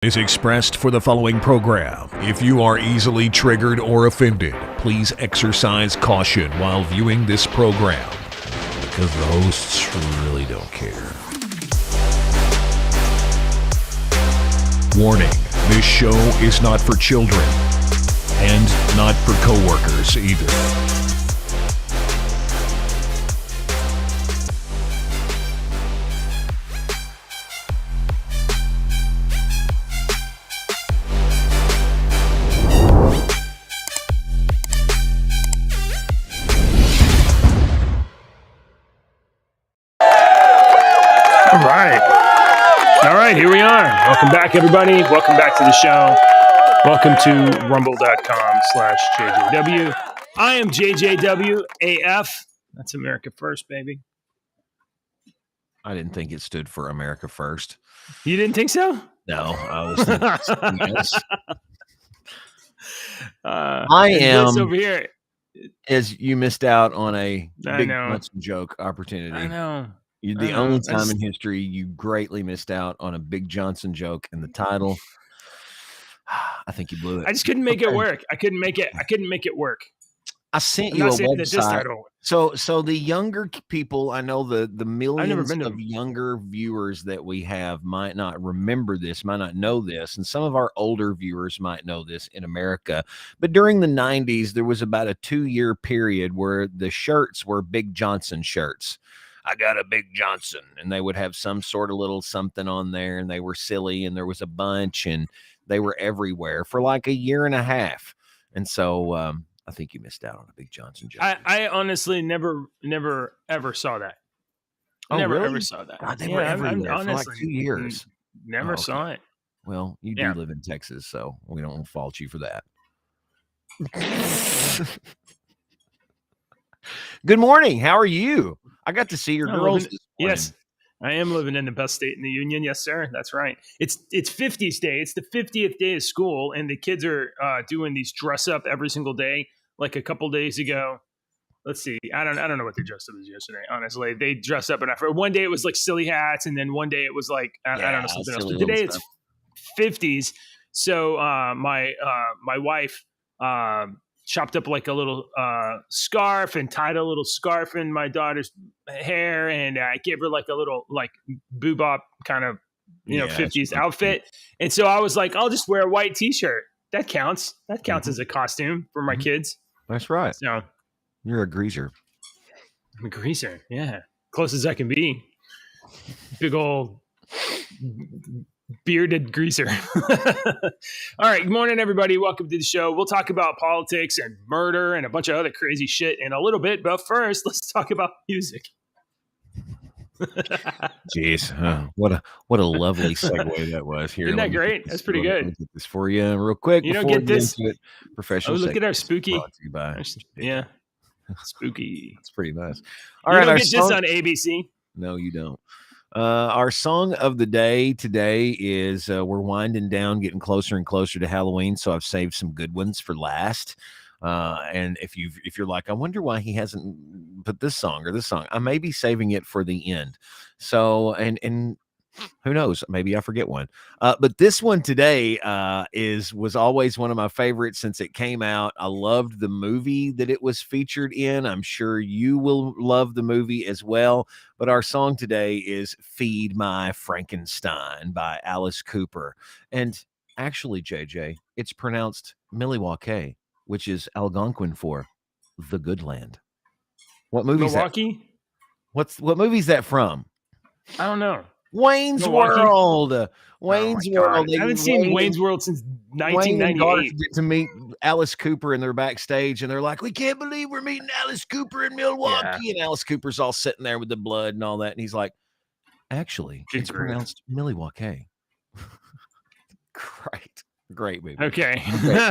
Is expressed for the following program. If you are easily triggered or offended, please exercise caution while viewing this program, because the hosts really don't care. Warning, this show is not for children, and not for coworkers either. All right, here we are. Welcome back, everybody. Welcome back to the show. Welcome to rumble.com/JJW. I am JJWAF. That's America First, baby. I didn't think it stood for America First. You didn't think so? No, I was thinking something else. I am over here. As you missed out on a big Johnson joke opportunity. I know. You're the only time in history you greatly missed out on a Big Johnson joke in the title. I think you blew it. I just couldn't make it work. I couldn't make it work. I sent you a website. So the younger people, I know the millions of younger viewers that we have might not remember this, might not know this, and some of our older viewers might know this in America. But during the 90s, there was about a 2-year period where the shirts were Big Johnson shirts. I got a Big Johnson, and they would have some sort of little something on there, and they were silly, and there was a bunch, and they were everywhere for like a year and a half. And so I think you missed out on a Big Johnson joke. I honestly never ever saw that. Ever saw that. God, they were everywhere for like 2 years. Never saw it. Well, you do live in Texas, so we don't fault you for that. Good morning. How are you? I got to see your girls this morning. Yes, I am living in the best state in the union. Yes, sir. That's right. It's 50s day. It's the 50th day of school, and the kids are doing these dress up every single day. Like a couple days ago, let's see. I don't know what they dressed up as yesterday. Honestly, they dressed up enough. One day it was like silly hats, and then one day it was like I don't know, something else. But today it's 50s. So my wife chopped up like a little scarf and tied a little scarf in my daughter's hair, and I gave her like a little like boobop kind of 50s outfit. And so I was like, I'll just wear a white t-shirt. That counts. That counts as a costume for my kids. That's right. So you're a greaser. I'm a greaser. Yeah, close as I can be. Big old bearded greaser. All right. Good morning, everybody. Welcome to the show. We'll talk about politics and murder and a bunch of other crazy shit in a little bit. But first, let's talk about music. Jeez, what a lovely segue that was. Here, isn't that great? That's pretty good. Let me get this for you real quick. You don't get this. Professional. Oh, look at our spooky. Yeah, spooky. It's pretty nice. All right, don't get this on ABC. No, you don't. Our song of the day today is we're winding down, getting closer and closer to Halloween, so I've saved some good ones for last. And if you're like, I wonder why he hasn't put this song or this song, I may be saving it for the end. So and who knows, maybe I forget one. But this one today was always one of my favorites since it came out. I loved the movie that it was featured in. I'm sure you will love the movie as well. But our song today is Feed My Frankenstein by Alice Cooper. And actually, JJ, it's pronounced Milwaukee, which is Algonquin for the good land. What movie is that? Milwaukee? What movie is that from? I don't know. Wayne's World. Wayne's World. I haven't seen Wayne's World since 1998. Get to meet Alice Cooper and they're backstage and they're like, we can't believe we're meeting Alice Cooper in Milwaukee. Yeah. And Alice Cooper's all sitting there with the blood and all that. And he's like, actually, it's pronounced Milwaukee. Great movie. Okay.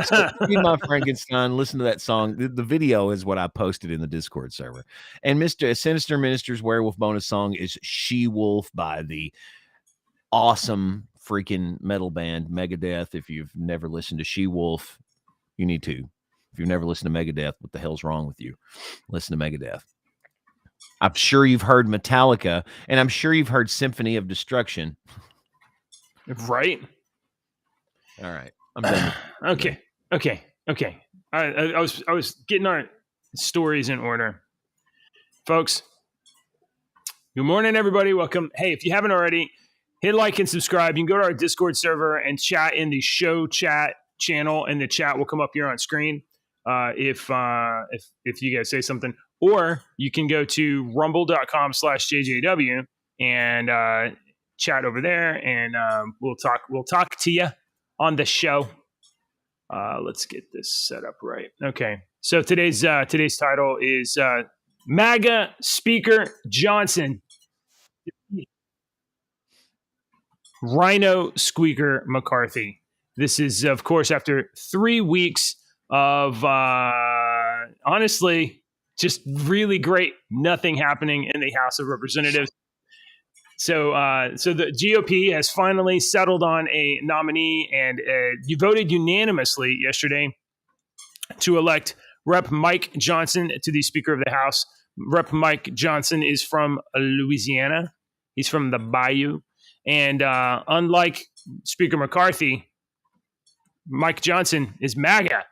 So, Feed My Frankenstein. Listen to that song. The video is what I posted in the Discord server. And Mr. Sinister Minister's Werewolf bonus song is She Wolf by the awesome freaking metal band Megadeth. If you've never listened to She Wolf, you need to. If you've never listened to Megadeth, what the hell's wrong with you? Listen to Megadeth. I'm sure you've heard Metallica, and I'm sure you've heard Symphony of Destruction. Right. All right. I'm done. Okay. I was getting our stories in order, folks. Good morning, everybody. Welcome. Hey, if you haven't already, hit like and subscribe. You can go to our Discord server and chat in the show chat channel, and the chat will come up here on screen if you guys say something. Or you can go to rumble.com/JJW and chat over there, and we'll talk to you on the show. Let's get this set up right. Okay, so today's title is MAGA Speaker Johnson, RINO Squeaker McCarthy. This is, of course, after 3 weeks of honestly just really great nothing happening in the House of Representatives. So the GOP has finally settled on a nominee, and you voted unanimously yesterday to elect Rep. Mike Johnson to the Speaker of the House. Rep. Mike Johnson is from Louisiana. He's from the Bayou. And unlike Speaker McCarthy, Mike Johnson is MAGA.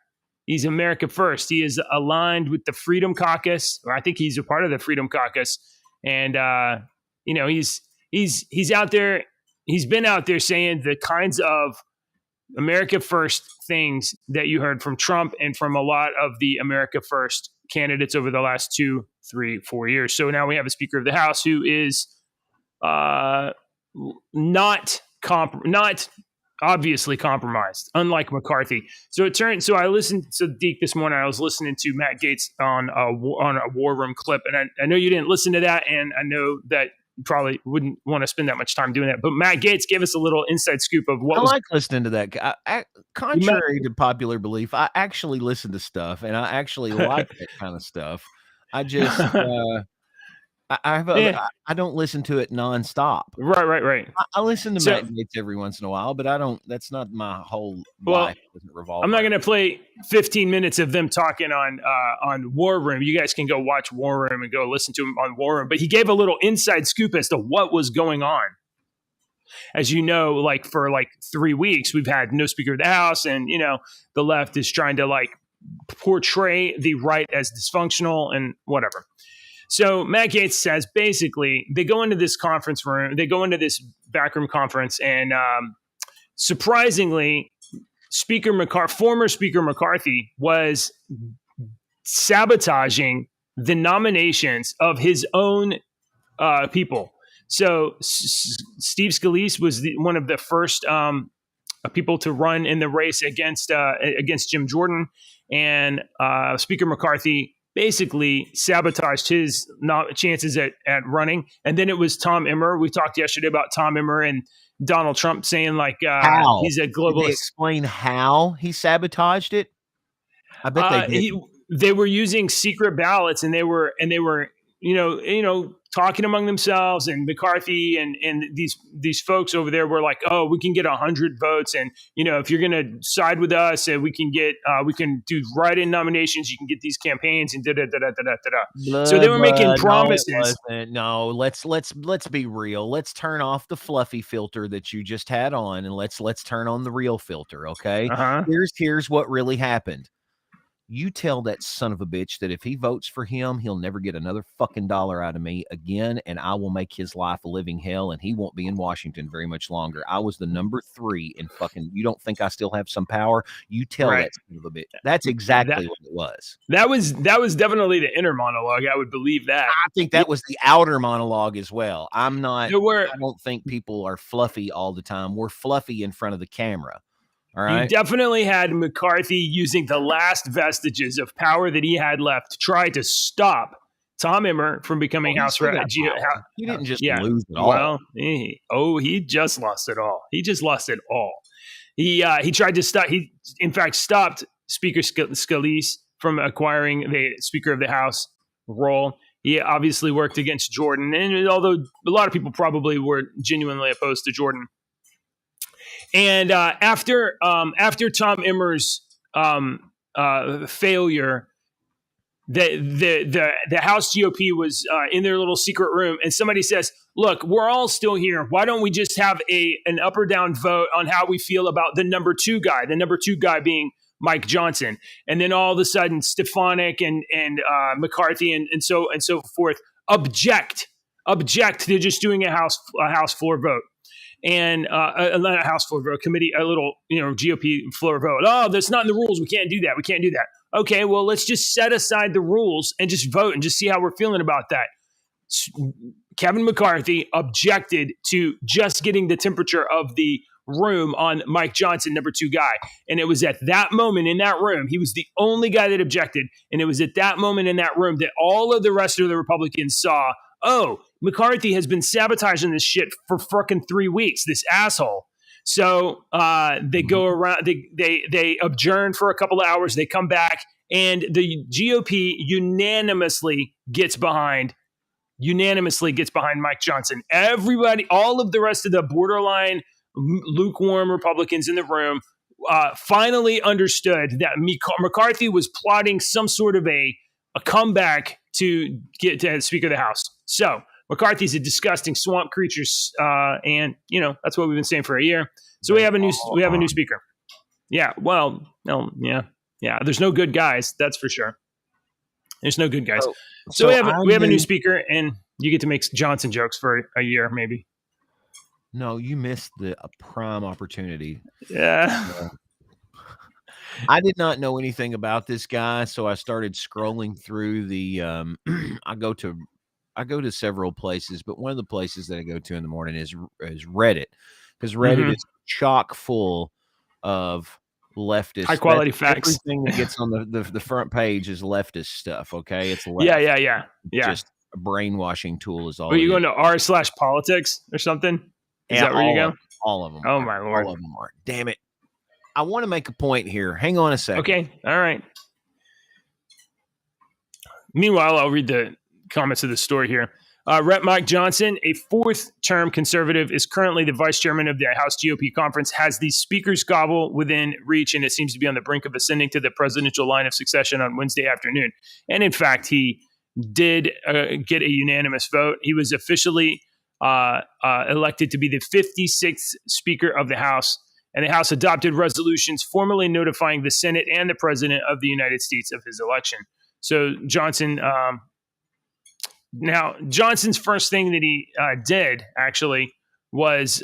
He's America First. He is aligned with the Freedom Caucus. Or I think he's a part of the Freedom Caucus. And, he's out there. He's been out there saying the kinds of America First things that you heard from Trump and from a lot of the America First candidates over the last 2, 3, 4 years. So now we have a Speaker of the House who is not obviously compromised, unlike McCarthy. So I listened to Deke this morning. I was listening to Matt Gaetz on a War Room clip, and I know you didn't listen to that, and I know that you probably wouldn't want to spend that much time doing that. But Matt Gaetz gave us a little inside scoop of what was. I like listening to that. Contrary to popular belief, I actually listen to stuff, and I actually like that kind of stuff. I just I don't listen to it nonstop. Right. I listen to Matt Gaetz every once in a while, but I don't. That's not my whole life. Doesn't revolve. I'm not going to play 15 minutes of them talking on War Room. You guys can go watch War Room and go listen to him on War Room. But he gave a little inside scoop as to what was going on. As you know, for 3 weeks, we've had no Speaker of the House, and the left is trying to portray the right as dysfunctional and whatever. So Matt Gaetz says basically they go into this conference room, they go into this backroom conference, and surprisingly, former Speaker McCarthy was sabotaging the nominations of his own people. So Steve Scalise was one of the first people to run in the race against Jim Jordan, and Speaker McCarthy basically sabotaged his chances at running. And then it was Tom Emmer. We talked yesterday about Tom Emmer and Donald Trump saying how? He's a globalist. Did they explain how he sabotaged it? I bet they did. They were using secret ballots, and they were talking among themselves, and McCarthy and these folks over there were like, oh, we can get 100 votes, and if you're going to side with us, and we can do write-in nominations, you can get these campaigns, and da. So they were making promises. No, let's be real. Let's turn off the fluffy filter that you just had on, and let's turn on the real filter. Okay, here's what really happened. You tell that son of a bitch that if he votes for him, he'll never get another fucking dollar out of me again, and I will make his life a living hell, and he won't be in Washington very much longer. I was the number 3 in fucking. You don't think I still have some power? You tell that son of a bitch. That's exactly what it was. That was definitely the inner monologue. I would believe that. I think that was the outer monologue as well. I don't think people are fluffy all the time. We're fluffy in front of the camera. All right. You definitely had McCarthy using the last vestiges of power that he had left to try to stop Tom Emmer from becoming House Rep. He didn't just lose it all. Well, he just lost it all. He just lost it all. He tried to stop. He, in fact, stopped Speaker Scalise from acquiring the Speaker of the House role. He obviously worked against Jordan, and although a lot of people probably were genuinely opposed to Jordan. And after Tom Emmer's failure, the House GOP was in their little secret room, and somebody says, "Look, we're all still here. Why don't we just have an up or down vote on how we feel about the number two guy? The number two guy being Mike Johnson." And then all of a sudden, Stefanik and McCarthy and so forth object to just doing a House floor vote. And not a House floor vote, committee, a little GOP floor vote. Oh, that's not in the rules. We can't do that. We can't do that. Okay, well, let's just set aside the rules and just vote and just see how we're feeling about that. Kevin McCarthy objected to just getting the temperature of the room on Mike Johnson, number two guy. And it was at that moment in that room, he was the only guy that objected. And it was at that moment in that room that all of the rest of the Republicans saw, oh, McCarthy has been sabotaging this shit for fucking 3 weeks, this asshole. So they go around, they adjourn for a couple of hours, they come back, and the GOP unanimously gets behind Mike Johnson. Everybody, all of the rest of the borderline lukewarm Republicans in the room finally understood that McCarthy was plotting some sort of a comeback to get to Speaker of the House. So McCarthy's a disgusting swamp creature, and that's what we've been saying for a year. So we have a new speaker. Yeah, well, no, yeah. There's no good guys, that's for sure. There's no good guys. So we have a new speaker, and you get to make Johnson jokes for a year, maybe. No, you missed the prime opportunity. Yeah. I did not know anything about this guy, so I started scrolling through the. I go to several places, but one of the places that I go to in the morning is Reddit, because Reddit is chock full of leftist, high quality facts. Everything that gets on the front page is leftist stuff. Okay, it's left. Yeah. Just a brainwashing tool is all. Are you going to r/politics or something? Is that where you go? All of them. Oh my Lord! All of them are. Damn it! I want to make a point here. Hang on a second. Okay. All right. Meanwhile, I'll read the comments of the story here. Rep. Mike Johnson, a fourth-term conservative, is currently the vice chairman of the House GOP conference, has the speaker's gavel within reach, and it seems to be on the brink of ascending to the presidential line of succession on Wednesday afternoon. And in fact, he did get a unanimous vote. He was officially elected to be the 56th Speaker of the House, and the House adopted resolutions formally notifying the Senate and the President of the United States of his election. So Johnson... Now, Johnson's first thing that he did actually was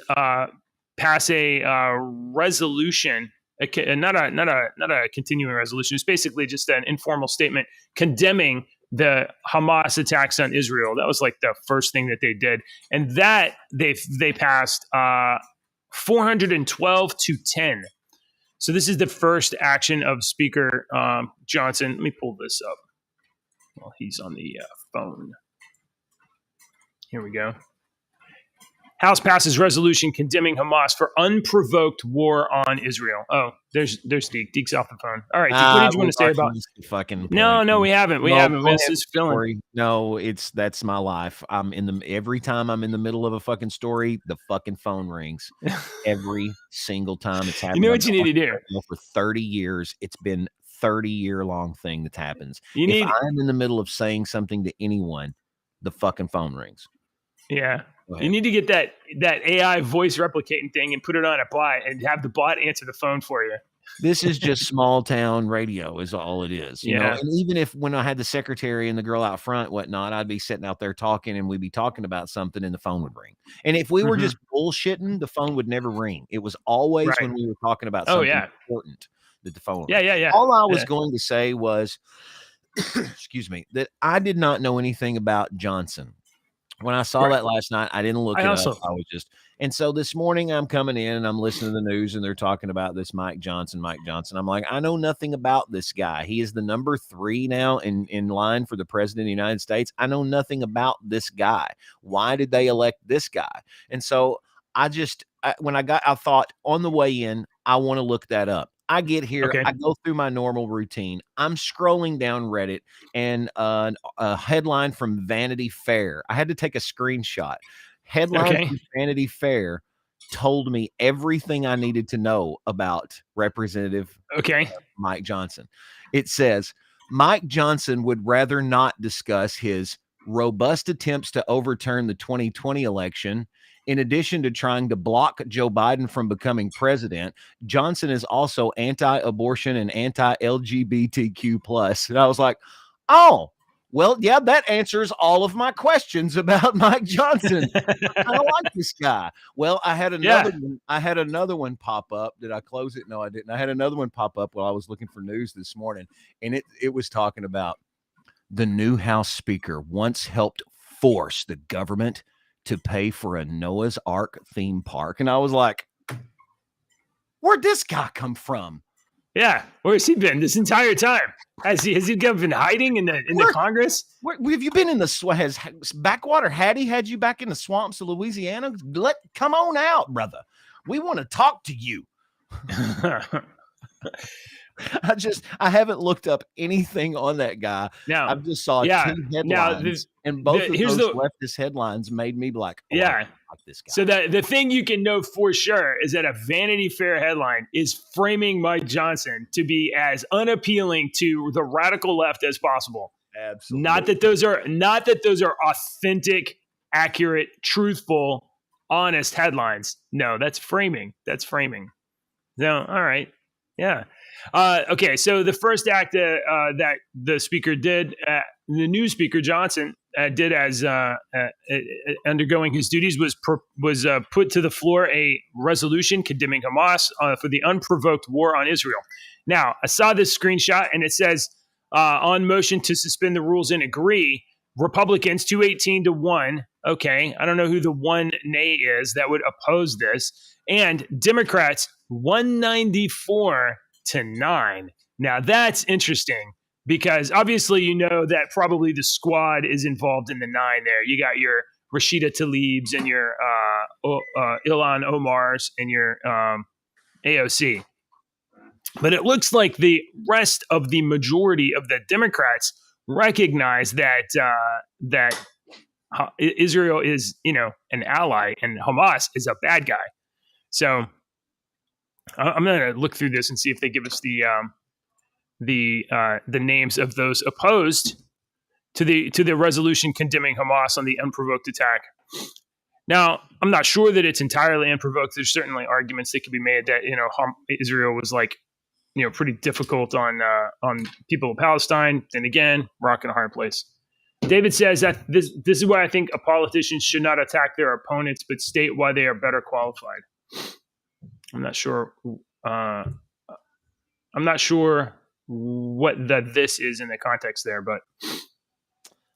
pass a resolution, not a continuing resolution. It's basically just an informal statement condemning the Hamas attacks on Israel. That was like the first thing that they did, and that they passed 412-10. So this is the first action of Speaker Johnson. Let me pull this up while he's on the phone. Here we go. House passes resolution condemning Hamas for unprovoked war on Israel. Oh, there's Deke. Deke's off the phone. All right, Deke, what did you want to say about fucking? No, we haven't. We haven't. This is filling. No, that's my life. Every time I'm in the middle of a fucking story, the fucking phone rings. Every single time it's happened. You know what you need to do? For 30 years, it's been 30-year-long thing that happens. If I'm in the middle of saying something to anyone, the fucking phone rings. Yeah. You need to get that AI voice replicating thing and put it on a bot and have the bot answer the phone for you. This is just small town radio is all it is. You know? And even when I had the secretary and the girl out front, whatnot, I'd be sitting out there talking and we'd be talking about something and the phone would ring. And if we were just bullshitting, the phone would never ring. It was always when we were talking about something important that the phone rang. Yeah. All I was going to say was, excuse me, that I did not know anything about Johnson. When I saw that last night, I didn't look it up. I was just, and so this morning I'm coming in and I'm listening to the news and they're talking about this Mike Johnson. I'm like, I know nothing about this guy. He is the number 3 now in line for the president of the United States. I know nothing about this guy. Why did they elect this guy? And so I thought on the way in, I want to look that up. I get here, I go through my normal routine. I'm scrolling down Reddit and a headline from Vanity Fair. I had to take a screenshot. Headline from Vanity Fair told me everything I needed to know about Representative Mike Johnson. It says, Mike Johnson would rather not discuss his robust attempts to overturn the 2020 election. In addition to trying to block Joe Biden from becoming president, Johnson is also anti-abortion and anti-LGBTQ+. And I was like, oh, well, yeah, that answers all of my questions about Mike Johnson. I like this guy. Well, I had another one. I had another one pop up. Did I close it? No, I didn't. I had another one pop up while I was looking for news this morning, and it was talking about the new House Speaker once helped force the government to pay for a Noah's Ark theme park, and I was like, where'd this guy come from? Yeah, where's he been this entire time? Has he been hiding in the Congress? Where have you been in the has Backwater Hattie had you back in the swamps of Louisiana? Come on out, brother. We want to talk to you. I haven't looked up anything on that guy. Now, I just saw two headlines, and both of those leftist headlines made me like, oh, I like this guy. So the thing you can know for sure is that a Vanity Fair headline is framing Mike Johnson to be as unappealing to the radical left as possible. Absolutely. Not that those are authentic, accurate, truthful, honest headlines. No, that's framing. No, all right. Yeah. Okay, so the first act that the speaker did, the new speaker Johnson did as undergoing his duties was put to the floor a resolution condemning Hamas for the unprovoked war on Israel. Now, I saw this screenshot, and it says on motion to suspend the rules and agree, Republicans 218-1. Okay, I don't know who the one nay is that would oppose this, and Democrats 194-9. Now that's interesting because obviously you know that probably the squad is involved in the 9 there. You got your Rashida Tlaibs and your Ilhan Omars and your AOC. But it looks like the rest of the majority of the Democrats recognize that Israel is, an ally and Hamas is a bad guy. So I'm going to look through this and see if they give us the names of those opposed to the resolution condemning Hamas on the unprovoked attack. Now, I'm not sure that it's entirely unprovoked. There's certainly arguments that could be made that Israel was pretty difficult on people of Palestine. And again, rock in a hard place. David says that this is why I think politicians should not attack their opponents, but state why they are better qualified. I'm not sure. I'm not sure what this is in the context there, but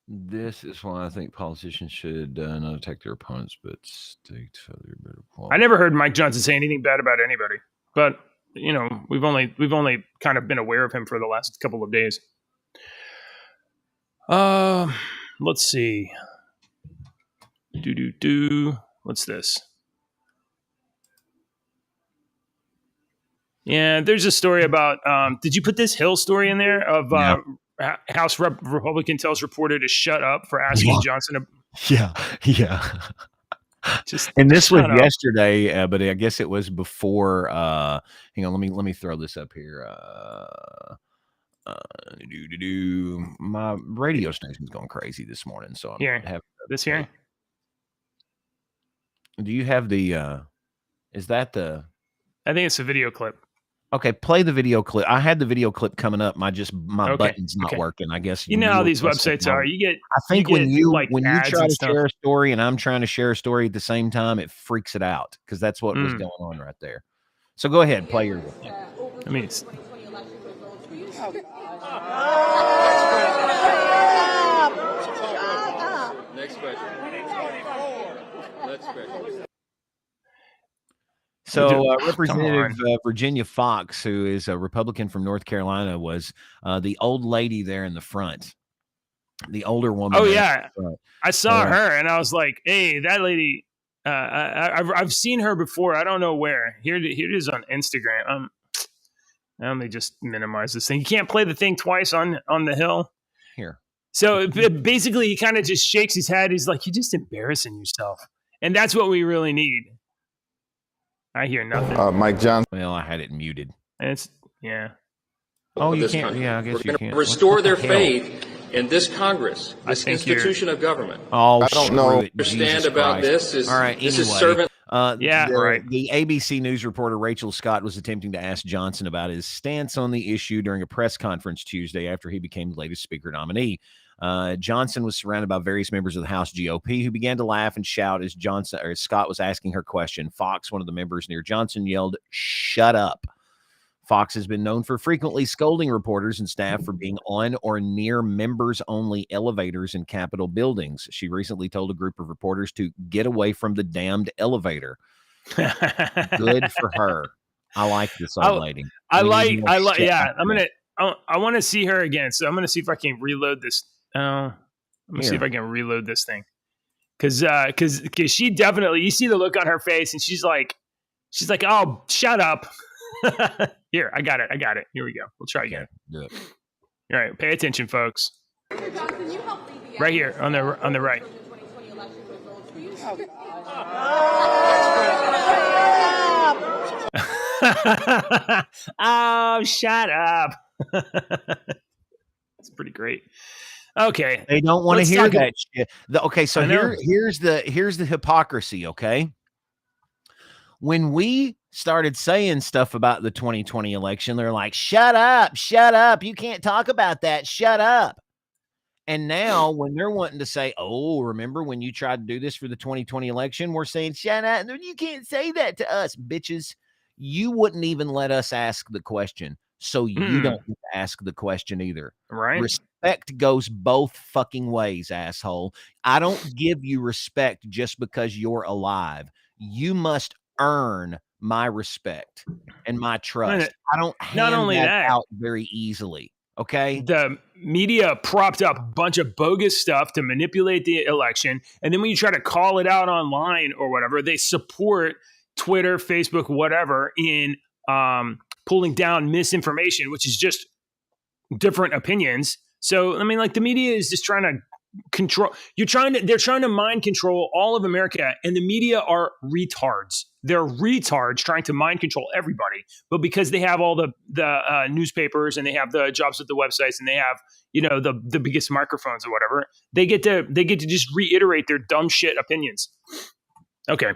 this is why I think politicians should not attack their opponents, but state how they're better qualified. I never heard Mike Johnson say anything bad about anybody, but we've only kind of been aware of him for the last couple of days. Let's see. What's this? Yeah, there's a story about. Did you put this Hill story in there of House Republican tells reporter to shut up for asking Johnson? Yeah. And this was yesterday, but I guess it was before. Hang on, let me throw this up here. My radio station's going crazy this morning, so I'm here. This here. Do you have the? Is that the? I think it's a video clip. Okay, play the video clip. I had the video clip coming up. My button's not working. I guess you know how these websites are. I think when you try to share a story and I'm trying to share a story at the same time, it freaks it out because that's what was going on right there. So go ahead, play your. I mean, Next question. So Representative Virginia Fox, who is a Republican from North Carolina, was the old lady there in the front, the older woman. Oh, yeah. I saw her and I was like, hey, that lady, I've seen her before. I don't know where. Here it is on Instagram. Let me just minimize this thing. You can't play the thing twice on the Hill. Here. So basically, he kind of just shakes his head. He's like, you're just embarrassing yourself. And that's what we really need. I hear nothing. Mike Johnson. Well, I had it muted. It's, yeah. Oh, of you this can't. country. Yeah, I guess We're you going can't. to restore What the their hell? faith in this Congress, this institution of government. Oh, I don't know. it. Understand Jesus about Christ. this is All right. this Anyway, is servant. The ABC News reporter Rachel Scott was attempting to ask Johnson about his stance on the issue during a press conference Tuesday after he became the latest Speaker nominee. Johnson was surrounded by various members of the House GOP who began to laugh and shout as Scott was asking her question. Fox, one of the members near Johnson, yelled, "Shut up." Fox has been known for frequently scolding reporters and staff for being on or near members-only elevators in Capitol buildings. She recently told a group of reporters to get away from the damned elevator. Good for her. I like this old lady. I want to see her again. So I'm going to see if I can reload this. Let me see if I can reload this thing. Cause she definitely, you see the look on her face and she's like, oh, shut up. Here, I got it. Here we go. We'll try again. Do it. All right. Pay attention, folks. Right here on the right. Oh, shut up. It's pretty great. Okay. They don't want to hear that shit. Okay, so here's the hypocrisy, okay? When we started saying stuff about the 2020 election, they're like, shut up. You can't talk about that. Shut up. And now when they're wanting to say, oh, remember when you tried to do this for the 2020 election, we're saying, shut up. You can't say that to us, bitches. You wouldn't even let us ask the question. So you don't get to ask the question either. Right. Respect goes both fucking ways, asshole. I don't give you respect just because you're alive. You must earn my respect and my trust. I don't hand that out very easily. Okay. The media propped up a bunch of bogus stuff to manipulate the election. And then when you try to call it out online or whatever, they support Twitter, Facebook, whatever in pulling down misinformation, which is just different opinions. So, I mean, like the media is just trying to control. They're trying to mind control all of America, and the media are retards. They're retards trying to mind control everybody. But because they have all the newspapers and they have the jobs at the websites and they have, the biggest microphones or whatever, they get to just reiterate their dumb shit opinions. Okay.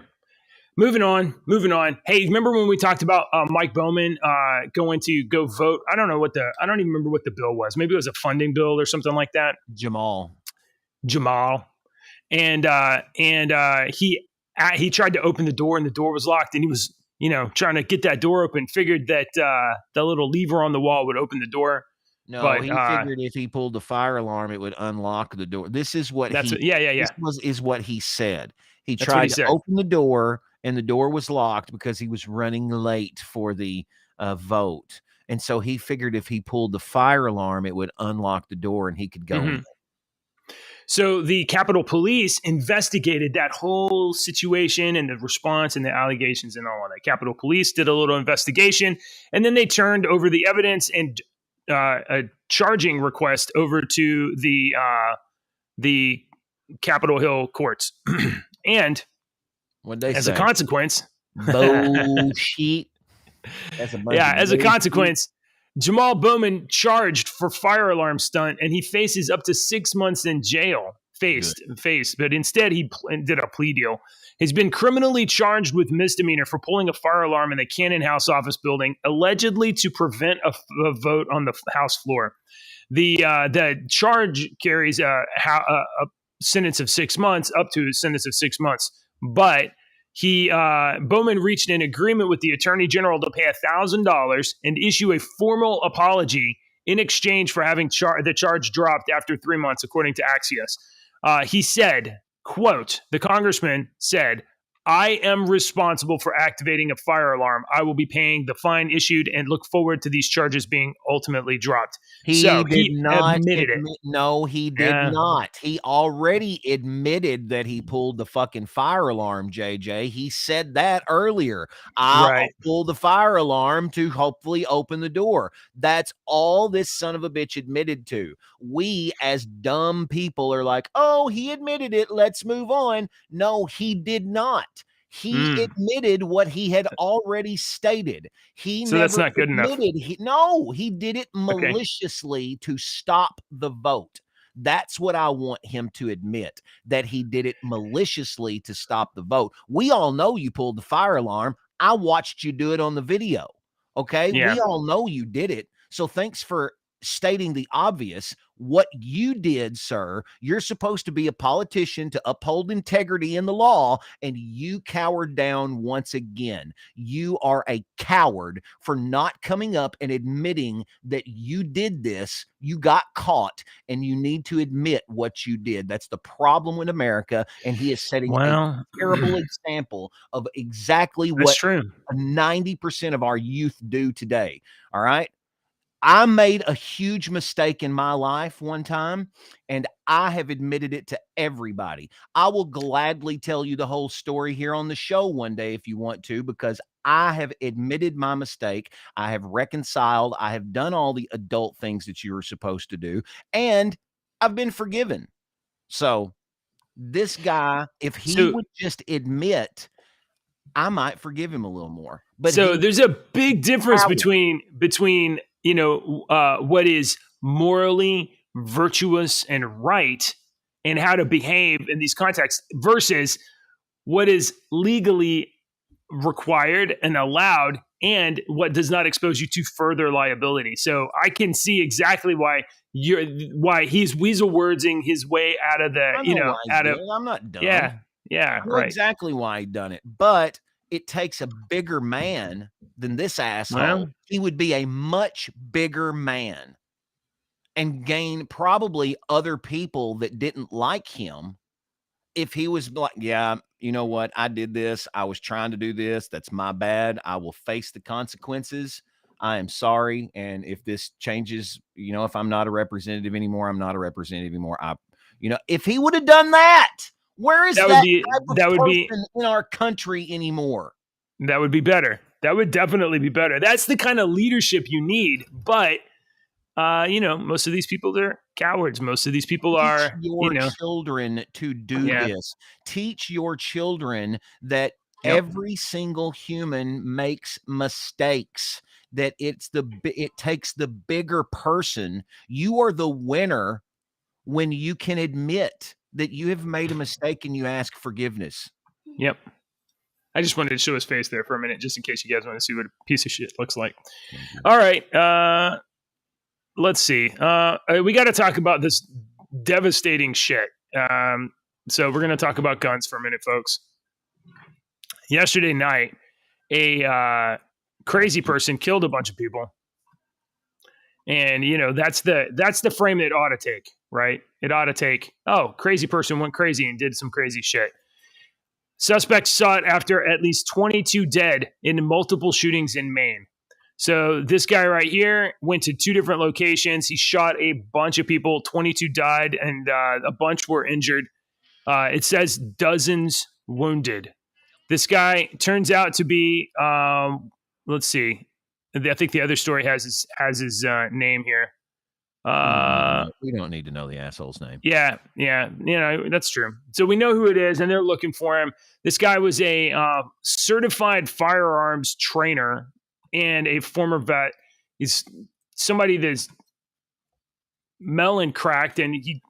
Moving on. Hey, remember when we talked about Mike Bowman going to go vote? I don't even remember what the bill was. Maybe it was a funding bill or something like that. Jamal. And he tried to open the door and the door was locked, and he was, trying to get that door open, figured that the little lever on the wall would open the door. No, but he figured if he pulled the fire alarm, it would unlock the door. This is what This is what he said. He tried to open the door, and the door was locked because he was running late for the vote. And so he figured if he pulled the fire alarm, it would unlock the door and he could go in. So the Capitol Police investigated that whole situation and the response and the allegations and all of that. Capitol Police did a little investigation, and then they turned over the evidence and a charging request over to the Capitol Hill courts. And what they as say? A consequence, bullshit. As a consequence, Jamal Bowman charged for fire alarm stunt, and he faces up to 6 months in jail. But instead he did a plea deal. He's been criminally charged with misdemeanor for pulling a fire alarm in the Cannon House office building, allegedly to prevent a vote on the House floor. The charge carries a sentence of 6 months, up to a sentence of 6 months, but Bowman reached an agreement with the Attorney General to pay $1,000 and issue a formal apology in exchange for having the charge dropped after 3 months, according to Axios. He said, quote, the congressman said, I am responsible for activating a fire alarm. I will be paying the fine issued and look forward to these charges being ultimately dropped. He did not admit it. No, he did not. He already admitted that he pulled the fucking fire alarm, JJ. He said that earlier. I'll pull the fire alarm to hopefully open the door. That's all this son of a bitch admitted to. We as dumb people are like, oh, he admitted it. Let's move on. No, he did not. He admitted what he had already stated. He So that's never not good enough. admitted. He did it maliciously to stop the vote. That's what I want him to admit, that he did it maliciously to stop the vote. We all know you pulled the fire alarm. I watched you do it on the video. Okay. Yeah. We all know you did it. So thanks for stating the obvious. What you did, sir, you're supposed to be a politician to uphold integrity in the law, and you cowered down once again. You are a coward for not coming up and admitting that you did this. You got caught, and you need to admit what you did. That's the problem with America, and he is setting a terrible example of exactly what 90% of our youth do today. All right. I made a huge mistake in my life one time, and I have admitted it to everybody. I will gladly tell you the whole story here on the show one day if you want to, because I have admitted my mistake. I have reconciled. I have done all the adult things that you were supposed to do, and I've been forgiven. So this guy, if he would just admit, I might forgive him a little more. But so there's a big difference between what is morally virtuous and right and how to behave in these contexts versus what is legally required and allowed and what does not expose you to further liability. So I can see exactly why he's weasel wordsing his way out of the, I'm not dumb. Yeah. I know exactly why he done it, but it takes a bigger man than this asshole. Well, he would be a much bigger man and gain probably other people that didn't like him if he was like, yeah, you know what? I did this. I was trying to do this. That's my bad. I will face the consequences. I am sorry. And if this changes, if I'm not a representative anymore, I'm not a representative anymore. If he would have done that, where is that would be in our country anymore? That would be better. That would definitely be better. That's the kind of leadership you need. But, most of these people, they're cowards. Most of these people are, children to do this. Teach your children that every single human makes mistakes, that it takes the bigger person. You are the winner when you can admit that you have made a mistake and you ask forgiveness. Yep. I just wanted to show his face there for a minute, just in case you guys want to see what a piece of shit looks like. All right. Let's see. We got to talk about this devastating shit. So we're going to talk about guns for a minute, folks. Yesterday night, a crazy person killed a bunch of people. And, that's the frame that it ought to take, right? It ought to take, crazy person went crazy and did some crazy shit. Suspects sought after at least 22 dead in multiple shootings in Maine. So this guy right here went to 2 different locations. He shot a bunch of people. 22 died and a bunch were injured. It says dozens wounded. This guy turns out to be, let's see. I think the other story has his name here. We don't need to know the asshole's name. Yeah, that's true. So we know who it is, and they're looking for him. This guy was a certified firearms trainer and a former vet. He's somebody that's melon cracked, and he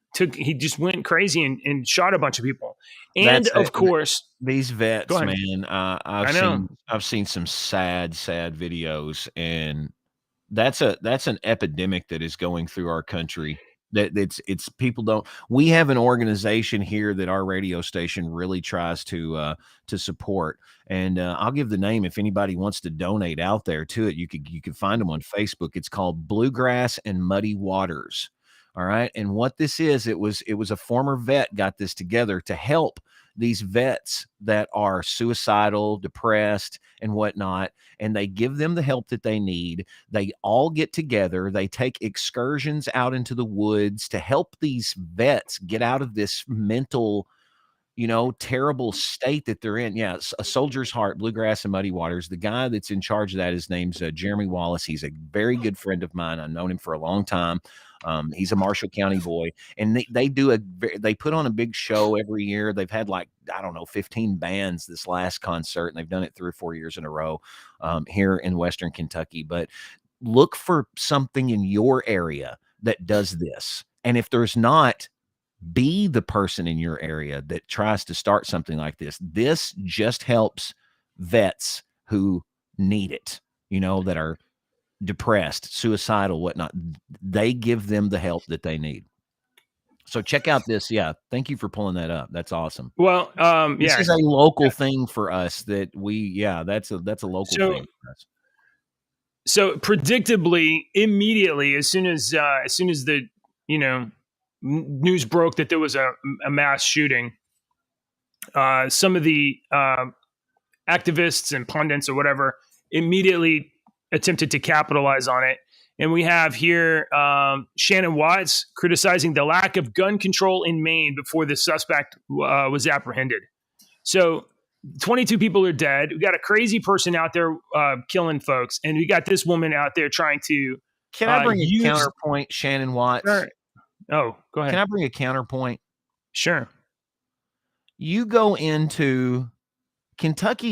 just went crazy and shot a bunch of people. And of course, these vets, man, I've seen some sad videos, and that's an epidemic that is going through our country. That it's people don't. We have an organization here that our radio station really tries to support, and I'll give the name if anybody wants to donate out there to it. You could find them on Facebook. It's called Bluegrass and Muddy Waters. All right, and what this is, it was a former vet got this together to help these vets that are suicidal, depressed, and whatnot, and they give them the help that they need. They all get together. They take excursions out into the woods to help these vets get out of this mental terrible state that they're in. Yeah, A Soldier's Heart, Bluegrass and Muddy Waters. The guy that's in charge of that, his name's Jeremy Wallace. He's a very good friend of mine. I've known him for a long time. He's a Marshall County boy, and they put on a big show every year. They've had 15 bands this last concert, and they've done it 3 or 4 years in a row here in Western Kentucky. But look for something in your area that does this, and if there's not, be the person in your area that tries to start something like this. This just helps vets who need it, that are depressed, suicidal, whatnot. They give them the help that they need. So check out this. Yeah. Thank you for pulling that up. That's awesome. Well, this is a local thing for us that that's a local thing for us. So predictably, immediately, as soon as the, news broke that there was a mass shooting, some of the activists and pundits or whatever immediately attempted to capitalize on it. And we have here Shannon Watts criticizing the lack of gun control in Maine before the suspect was apprehended. So 22 people are dead. We got a crazy person out there killing folks. And we got this woman out there trying to... Can I bring a counterpoint, Shannon Watts? Sure. Oh, go ahead. Can I bring a counterpoint? Sure. You go into Kentucky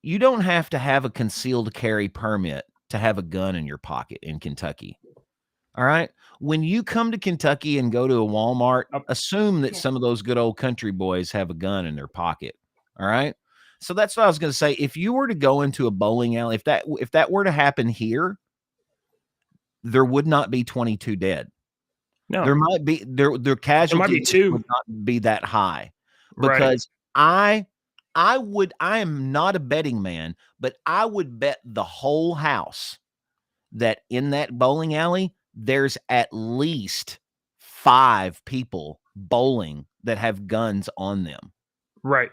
you don't have to have a concealed carry permit to have a gun in your pocket in Kentucky. All right. When you come to Kentucky and go to a Walmart, assume that some of those good old country boys have a gun in their pocket. All right. So that's what I was going to say. If you were to go into a bowling alley, if that were to happen here, there would not be 22 dead. No, there might be their casualties would not be that high, because I am not a betting man, but I would bet the whole house that in that bowling alley, there's at least 5 people bowling that have guns on them. Right.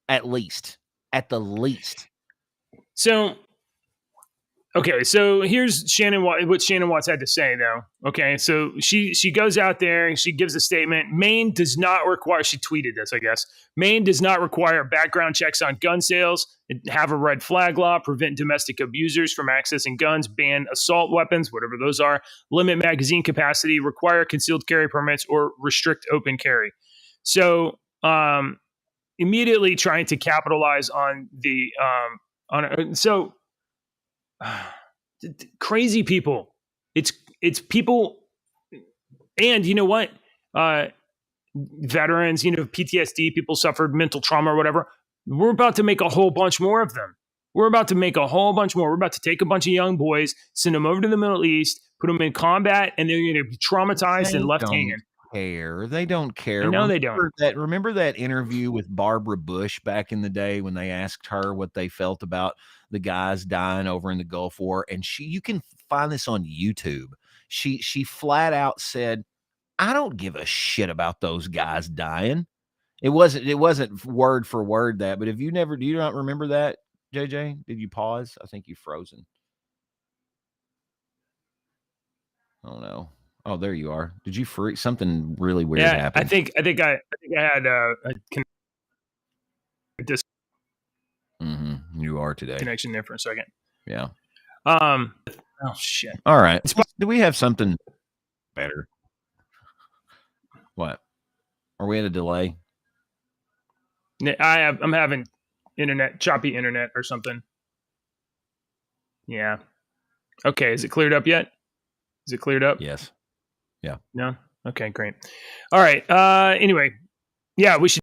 At the least. So, okay. So here's what Shannon Watts had to say, though. Okay. So she goes out there and she gives a statement. Maine does not require, she tweeted this, I guess. Maine does not require background checks on gun sales, have a red flag law, prevent domestic abusers from accessing guns, ban assault weapons, whatever those are, limit magazine capacity, require concealed carry permits, or restrict open carry. So, immediately trying to capitalize on the crazy people. It's people, and you know what? Veterans, PTSD, people suffered mental trauma or whatever. We're about to make a whole bunch more of them. We're about to take a bunch of young boys, send them over to the Middle East, put them in combat, and they're going to be traumatized and left hanging. They don't care. I know they don't. Remember that interview with Barbara Bush back in the day when they asked her what they felt about the guys dying over in the Gulf War? And you can find this on YouTube. She flat out said, "I don't give a shit about those guys dying." It wasn't word for word that, but do you not remember that, JJ? Did you pause? I think you've frozen. Oh no. Oh, there you are. Did you freeze? Something really weird happened. I think I had a You are today. Connection there for a second. Yeah. Oh shit. All right. Do we have something better? What? Are we at a delay? I'm having choppy internet or something. Yeah. Okay. Is it cleared up yet? Is it cleared up? Yes. Yeah. No? Okay, great. All right. Anyway, yeah, we should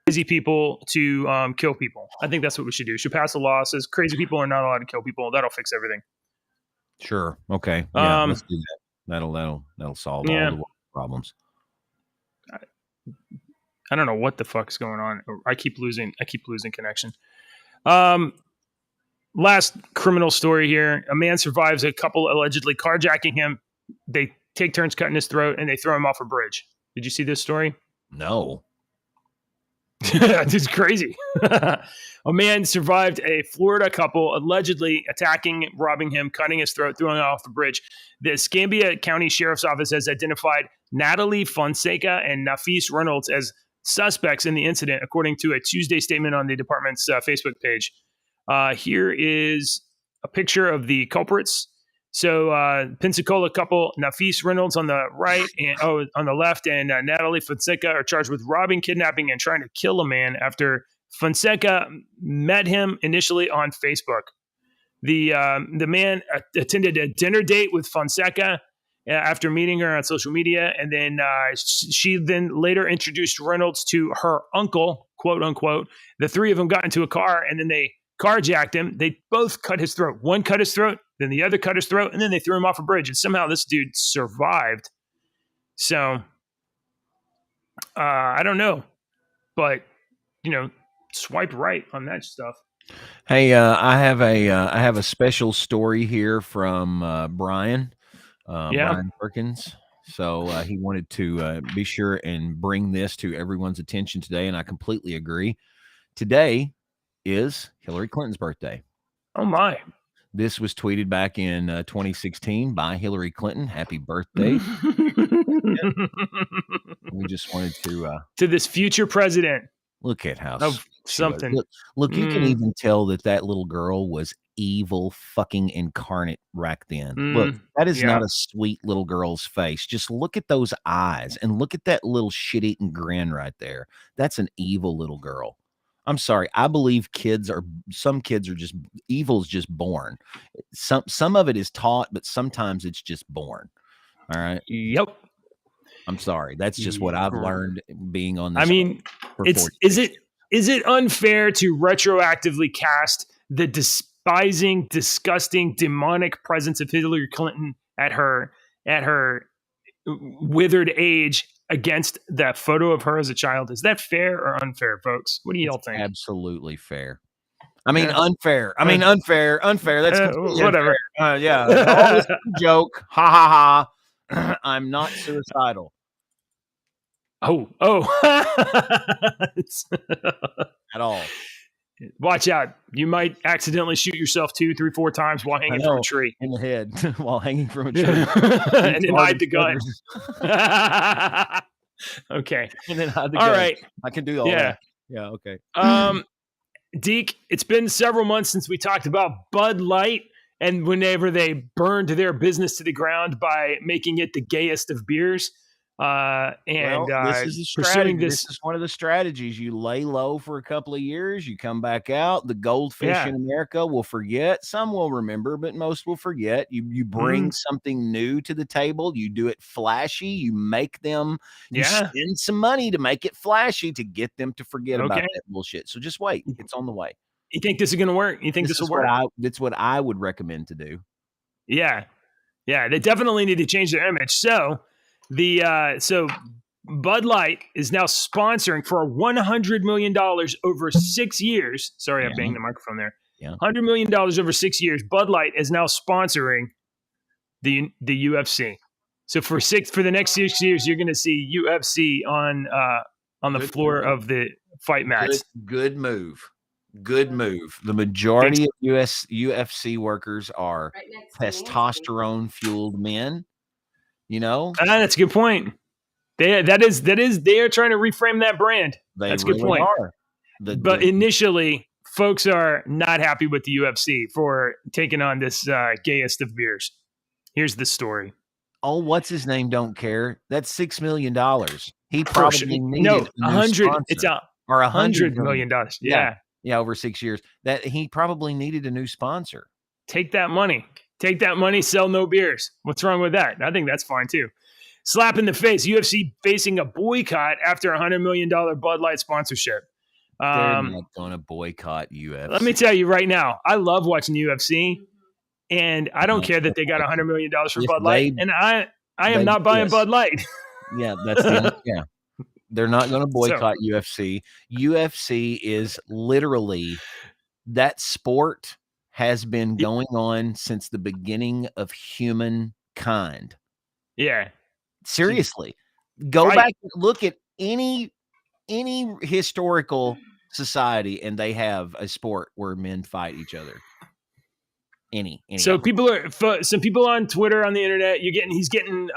crazy people to kill people. I think that's what we should do. Should pass a law that says crazy people are not allowed to kill people. That'll fix everything. Sure. Okay. Yeah, let's do that. That'll solve all the problems. I don't know what the fuck's going on. I keep losing connection. Last criminal story here. A man survives a couple allegedly carjacking him. They take turns cutting his throat and they throw him off a bridge. Did you see this story? No. It's crazy. A man survived a Florida couple allegedly attacking, robbing him, cutting his throat, throwing him off the bridge. The Escambia County Sheriff's Office has identified Natalie Fonseca and Nafis Reynolds as suspects in the incident, according to a Tuesday statement on the department's Facebook page. Here is a picture of the culprits. So Pensacola couple Nafis Reynolds on the right and on the left, and Natalie Fonseca are charged with robbing, kidnapping, and trying to kill a man after Fonseca met him initially on Facebook. The man attended a dinner date with Fonseca after meeting her on social media, and then she then later introduced Reynolds to her uncle, quote unquote. The three of them got into a car, and then they carjacked him. They both cut his throat. One cut his throat, then the other cut his throat, and then they threw him off a bridge. And somehow this dude survived. So I don't know, but swipe right on that stuff. Hey, I have a special story here from Brian. Brian Perkins. So he wanted to be sure and bring this to everyone's attention today, and I completely agree. Today is Hillary Clinton's birthday. Oh my. This was tweeted back in 2016 by Hillary Clinton. Happy birthday. We just wanted to this future president. Look at how something. Look, you can even tell that little girl was evil fucking incarnate back then. Look, that is not a sweet little girl's face. Just look at those eyes and look at that little shit-eating grin right there. That's an evil little girl. I'm sorry. I believe some kids are just evil's just born. Some of it is taught, but sometimes it's just born. All right. Yep. I'm sorry. That's just what I've learned being on this. I mean, is it unfair to retroactively cast the despising, disgusting, demonic presence of Hillary Clinton at her withered age against that photo of her as a child? Is that fair or unfair, folks? What do y'all think? Absolutely fair. I mean, unfair. I mean, unfair. That's whatever. Unfair. Yeah. All this joke. Ha ha ha. I'm not suicidal. Oh. At all. Watch out. You might accidentally shoot yourself 2, 3, 4 times while hanging from a tree. In the head while hanging from a tree. And then hide the gun. Okay. And then hide the gun. All right. I can do all that. Yeah, okay. Deke, it's been several months since we talked about Bud Light and whenever they burned their business to the ground by making it the gayest of beers. This is a strategy. This is one of the strategies. You lay low for a couple of years, you come back out. The goldfish in America will forget. Some will remember, but most will forget. You bring something new to the table. You do it flashy. You make them. You spend some money to make it flashy to get them to forget about that bullshit. So just wait. It's on the way. You think this is going to work? You think this will work? That's what I would recommend to do. Yeah. They definitely need to change their image. So. So Bud Light is now sponsoring for $100 million over 6 years. Sorry, I banged the microphone there. Yeah. $100 million over 6 years. Bud Light is now sponsoring the UFC. So for the next 6 years, you're going to see UFC on the floor of the fight match. Good move. The majority of UFC workers are testosterone fueled men. That's a good point. They are trying to reframe that brand. That's a good point. But initially, folks are not happy with the UFC for taking on this gayest of beers. Here's the story. Oh, what's his name? Don't care. That's $6 million. He probably needed $100. It's $100 million. Yeah, over 6 years. That he probably needed a new sponsor. Take that money. Sell no beers. What's wrong with that? I think that's fine too. Slap in the face. UFC facing a boycott after $100 million Bud Light sponsorship. They're not going to boycott UFC. Let me tell you right now, I love watching UFC, and I don't care that they got $100 million for Bud Light, and I am not buying Bud Light. Yeah, they're not going to boycott UFC. UFC is literally that sport has been going on since the beginning of humankind. Yeah. Seriously. Go back and look at any any historical society, and they have a sport where men fight each other. Any so some people on Twitter, on the internet, he's getting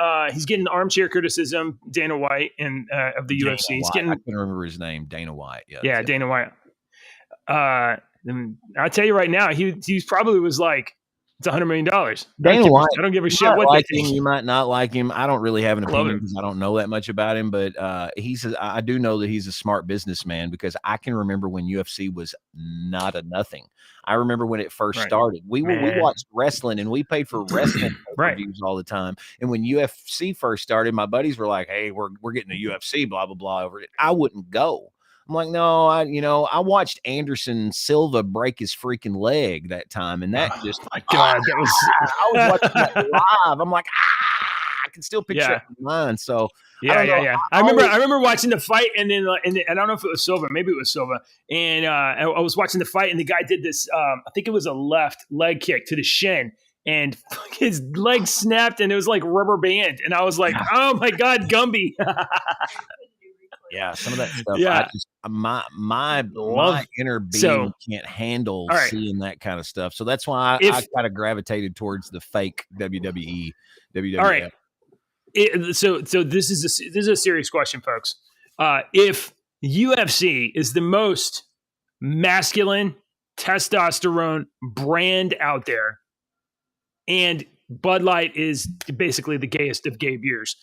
armchair criticism. Dana White and of the UFC. He's getting, I can't remember his name. Dana White. Yeah, Dana White. And I'll tell you right now, he's probably was like, it's $100 million. Dana White. I don't give a shit what like they think. him. You might not like him. I don't really have an opinion because I don't know that much about him. But I do know that he's a smart businessman, because I can remember when UFC was not a nothing. I remember when it first started. We watched wrestling, and we paid for wrestling reviews all the time. And when UFC first started, my buddies were like, "Hey, we're getting a UFC, blah blah blah." Over it, I wouldn't go. I'm like, no, I watched Anderson Silva break his freaking leg that time, and that just, my God, that was. I was watching that live. I'm like, I can still picture it in my mind. So yeah. I remember watching the fight, and then I don't know if it was Silva, maybe it was Silva, and I was watching the fight, and the guy did this. I think it was a left leg kick to the shin, and his leg snapped, and it was like rubber band, and I was like, oh my God, Gumby. Yeah, some of that stuff. Yeah, my inner being can't handle seeing that kind of stuff. So that's why I kind of gravitated towards the fake WWE. WWF. All right. So this is a serious question, folks. If UFC is the most masculine testosterone brand out there, and Bud Light is basically the gayest of gay beers,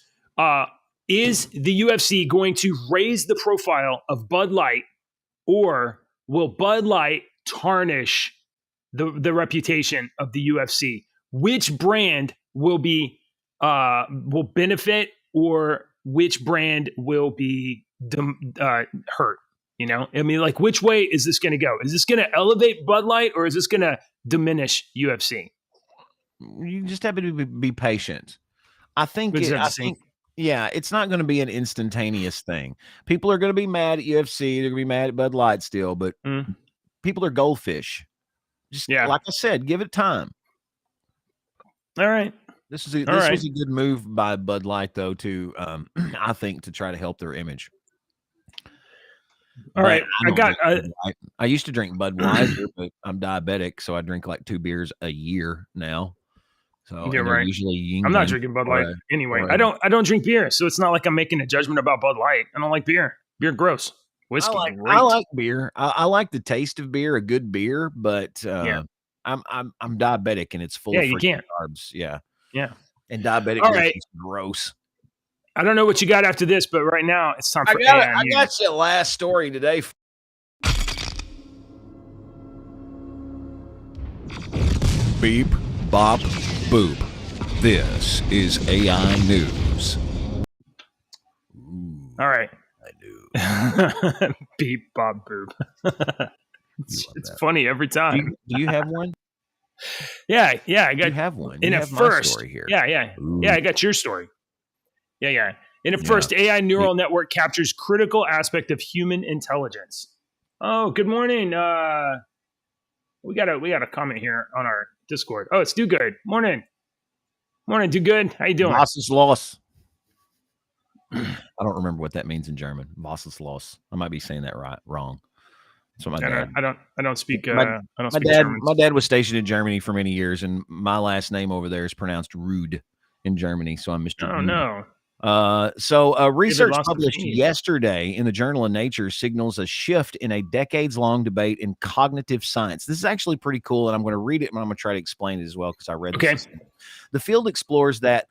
is the UFC going to raise the profile of Bud Light, or will Bud Light tarnish the reputation of the UFC? Which brand will benefit, or which brand will be hurt? You know, I mean, like, which way is this going to go? Is this going to elevate Bud Light, or is this going to diminish UFC? You just have to be patient. I think. Yeah, it's not going to be an instantaneous thing. People are going to be mad at UFC. They're going to be mad at Bud Light still, but people are goldfish. Just like I said, give it time. All right. This was a good move by Bud Light, though, to I think, to try to help their image. All right. I used to drink Budweiser, but I'm diabetic, so I drink like 2 beers a year now. So you're right. Usually I'm not drinking Bud Light anyway. I don't drink beer, so it's not like I'm making a judgment about Bud Light. I don't like beer. Beer gross. Whiskey. I like beer. I like the taste of beer, a good beer, but I'm diabetic, and it's full of carbs. Yeah. And diabetic is gross. I don't know what you got after this, but right now it's time for I got your last story today. Beep, bop, boop. This is AI News. All right. I do. Beep, bop, boop. It's funny every time. Do you have one? Yeah. I got. You have one. In you a first story here. Yeah. Ooh. Yeah, I got your story. Yeah. In a first, AI neural network captures critical aspect of human intelligence. Oh, good morning. We got a comment here on our Discord. Oh, it's Do Good. Morning, Do Good. How you doing? Was ist los? I don't remember what that means in German. Was ist los? I might be saying that wrong. That's what my dad. I don't speak. German. My dad was stationed in Germany for many years, and my last name over there is pronounced Rude in Germany, so I'm Mr. Oh Rude. no. Research published yesterday in the Journal of Nature signals a shift in a decades-long debate in cognitive science. This is actually pretty cool, and I'm going to read it, and I'm going to try to explain it as well, because I read this. The field explores that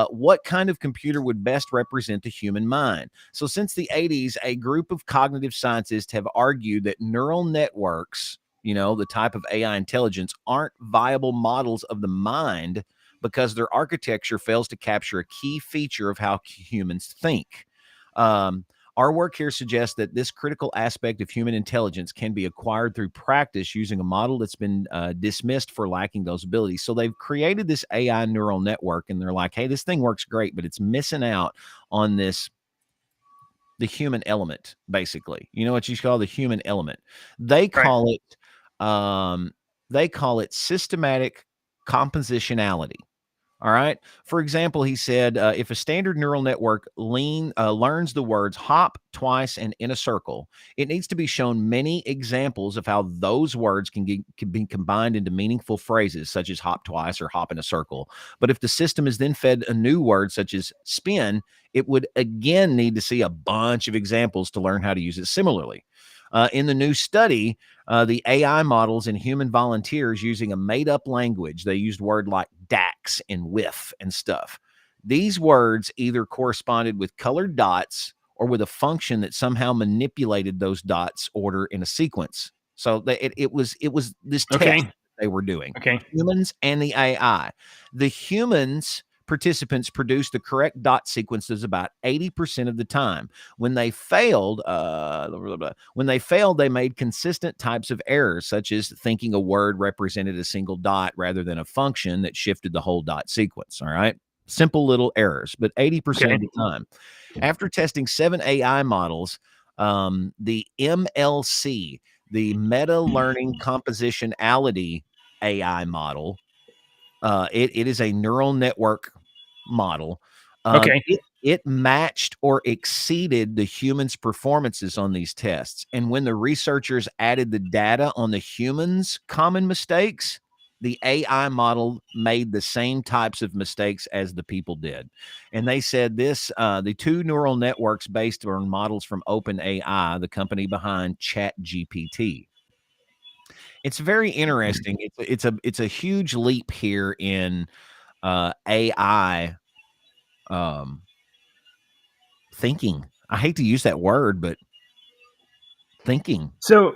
what kind of computer would best represent the human mind. So since the 80s, a group of cognitive scientists have argued that neural networks, the type of AI intelligence, aren't viable models of the mind, because their architecture fails to capture a key feature of how humans think. Our work here suggests that this critical aspect of human intelligence can be acquired through practice using a model that's been dismissed for lacking those abilities. So they've created this AI neural network, and they're like, hey, this thing works great, but it's missing out on the human element, basically. You know what you call the human element? They call it systematic compositionality. All right. For example, he said, if a standard neural network learns the words hop, twice, and in a circle, it needs to be shown many examples of how those words can be combined into meaningful phrases, such as hop twice or hop in a circle. But if the system is then fed a new word, such as spin, it would again need to see a bunch of examples to learn how to use it similarly. In the new study, the AI models and human volunteers using a made-up language, they used word like dax and whiff and stuff. These words either corresponded with colored dots or with a function that somehow manipulated those dots order in a sequence. So it was this test they were doing. Humans and the AI. The humans participants produced the correct dot sequences about 80% of the time. When they failed, they made consistent types of errors, such as thinking a word represented a single dot rather than a function that shifted the whole dot sequence. All right. Simple little errors, but 80% of the time. After testing 7 AI models, the MLC, the Meta Learning Compositionality AI model, it is a neural network model. It matched or exceeded the humans' performances on these tests. And when the researchers added the data on the humans' common mistakes, the AI model made the same types of mistakes as the people did. And they said the 2 neural networks based on models from OpenAI, the company behind ChatGPT. It's very interesting. It's a huge leap here in AI thinking. I hate to use that word, but thinking. So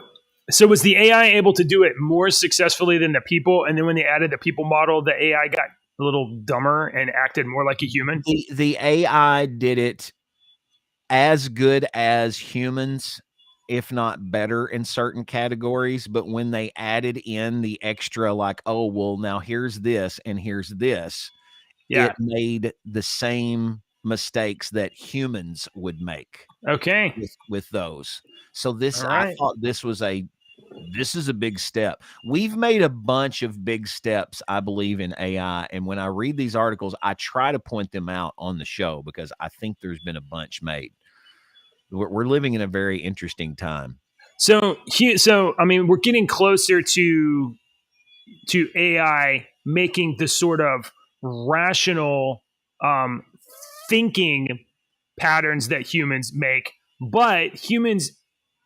was the AI able to do it more successfully than the people? And then when they added the people model, the AI got a little dumber and acted more like a human? The AI did it as good as humans, if not better in certain categories. But when they added in the extra, like, oh, well, now here's this and here's this, it made the same mistakes that humans would make. With those. So I thought this is a big step. We've made a bunch of big steps, I believe, in AI. And when I read these articles, I try to point them out on the show because I think there's been a bunch made. We're living in a very interesting time. So I mean, we're getting closer to AI making the sort of rational thinking patterns that humans make, but humans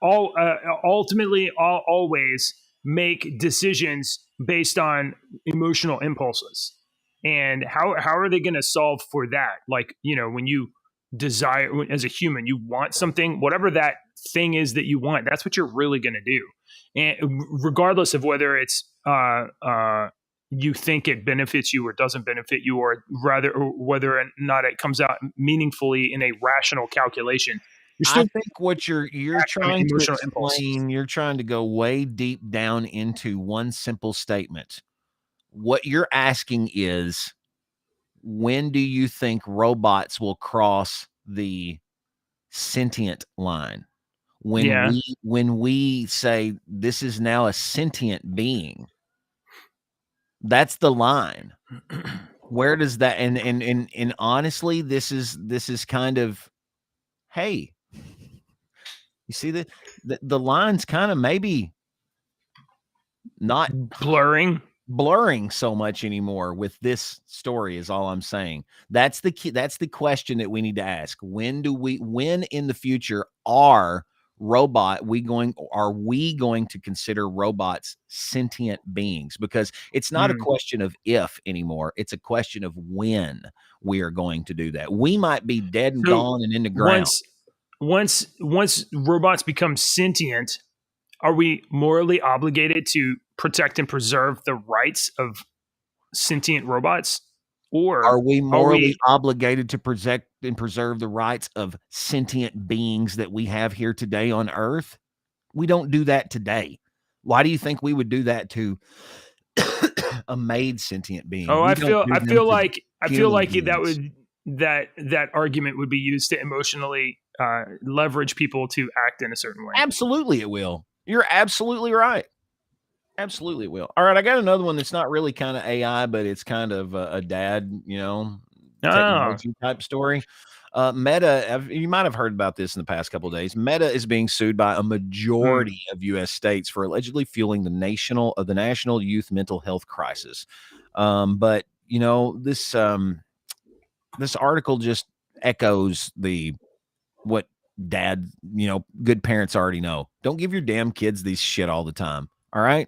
ultimately always make decisions based on emotional impulses. And how are they going to solve for that? Like, when you desire, as a human, you want something, whatever that thing is that you want, that's what you're really going to do. And regardless of whether it's you think it benefits you or doesn't benefit you, or whether or not it comes out meaningfully in a rational calculation. I think what you're trying to explain, you're trying to go way deep down into one simple statement. What you're asking is, when do you think robots will cross the sentient line? When we say this is now a sentient being, that's the line. Where does that and honestly, this is kind of, hey, you see the line's kind of maybe not blurring so much anymore with this story is all I'm saying. That's the key. That's the question that we need to ask. When in the future are we going to consider robots sentient beings? Because it's not a question of if anymore. It's a question of when we are going to do that. We might be dead and gone and in the ground. Once robots become sentient, are we morally obligated to protect and preserve the rights of sentient robots? Or are we morally obligated to protect and preserve the rights of sentient beings that we have here today on Earth? We don't do that today. Why do you think we would do that to a made sentient being? I feel like that argument would be used to emotionally leverage people to act in a certain way. Absolutely, it will. You're absolutely right. Absolutely will. All right, I got another one that's not really kind of AI, but it's kind of a dad, technology type story. Meta, you might have heard about this in the past couple of days. Meta is being sued by a majority of U.S. states for allegedly fueling the national youth mental health crisis. But this article just echoes what dad, good parents already know. Don't give your damn kids these shit all the time. All right.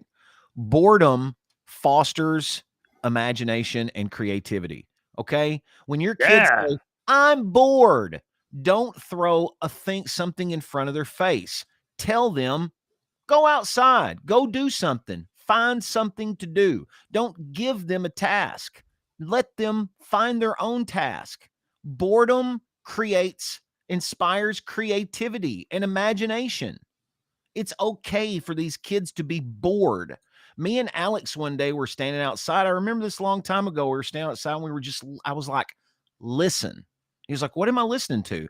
Boredom fosters imagination and creativity. Okay. When your kids say, I'm bored, don't throw something in front of their face. Tell them, go outside, go do something, find something to do. Don't give them a task. Let them find their own task. Boredom inspires creativity and imagination. It's okay for these kids to be bored. Me and Alex one day were standing outside. I remember this a long time ago. We were standing outside and I was like, listen. He was like, what am I listening to? I